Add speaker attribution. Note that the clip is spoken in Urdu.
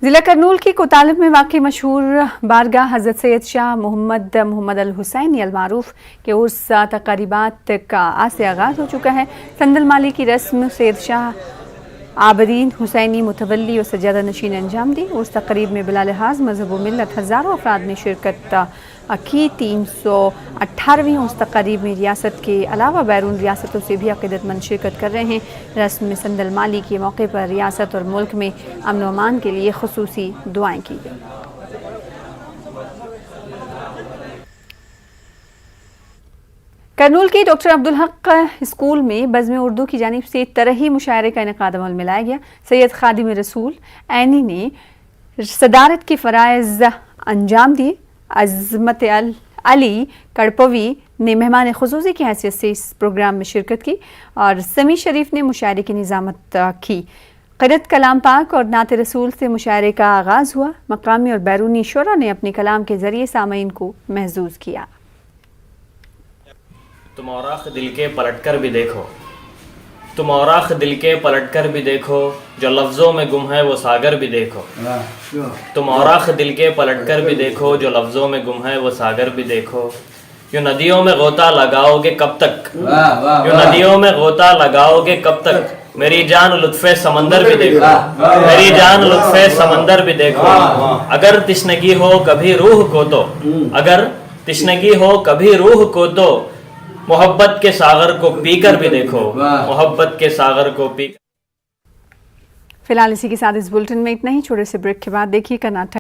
Speaker 1: ضلع کرنول کی کوتالب میں واقع مشہور بارگاہ حضرت سید شاہ محمد الحسینی المعروف کے عرس تقریبات کا آج سے آغاز ہو چکا ہے۔ سندل مالی کی رسم سید شاہ عابدین حسینی متولی و سجادہ نشین انجام دی۔ عرس تقریب میں بلا لحاظ مذہب و ملت ہزاروں افراد نے شرکت کی۔ 318ویں عرس تقریب میں ریاست کے علاوہ بیرون ریاستوں سے بھی عقیدت مند شرکت کر رہے ہیں۔ رسم میں سندل مالی کے موقع پر ریاست اور ملک میں امن و امان کے لیے خصوصی دعائیں کی گئیں۔ کرنول کی ڈاکٹر عبدالحق اسکول میں بزم اردو کی جانب سے طرحی مشاعرے کا انعقاد عمل میں لایا گیا۔ سید خادم رسول عینی نے صدارت کے فرائض انجام دیے۔ عظمت علی کڑپوی نے مہمان خصوصی کی حیثیت سے اس پروگرام میں شرکت کی اور سمیع شریف نے مشاعرے کی نظامت کی۔ قرأت کلام پاک اور نعت رسول سے مشاعرے کا آغاز ہوا۔ مقامی اور بیرونی شعراء نے اپنے کلام کے ذریعے سامعین کو محظوظ کیا۔
Speaker 2: تم اوراق دل کے پلٹ کر بھی دیکھو، تم اوراق دل کے پلٹ کر بھی دیکھو، جو لفظوں میں گم ہے وہ ساگر بھی دیکھو۔ تم اوراق دل کے پلٹ کر بھی دیکھو، جو لفظوں میں گم ہے وہ ساگر بھی دیکھو۔ یوں ندیوں میں غوطہ لگاؤ گے کب تک، یوں ندیوں میں غوطہ لگاؤ گے کب تک، میری جان لطف سمندر بھی دیکھو، میری جان لطف سمندر بھی دیکھو۔ اگر تشنگی ہو کبھی روح کو تو، اگر تشنگی ہو کبھی روح کو تو، محبت کے ساغر کو پی کر بھی دیکھو، محبت کے ساغر کو پی کر۔
Speaker 1: فی الحال اسی کے ساتھ اس بلٹن میں اتنا ہی۔ چھوٹے سے بریک کے بعد دیکھیے کرناٹک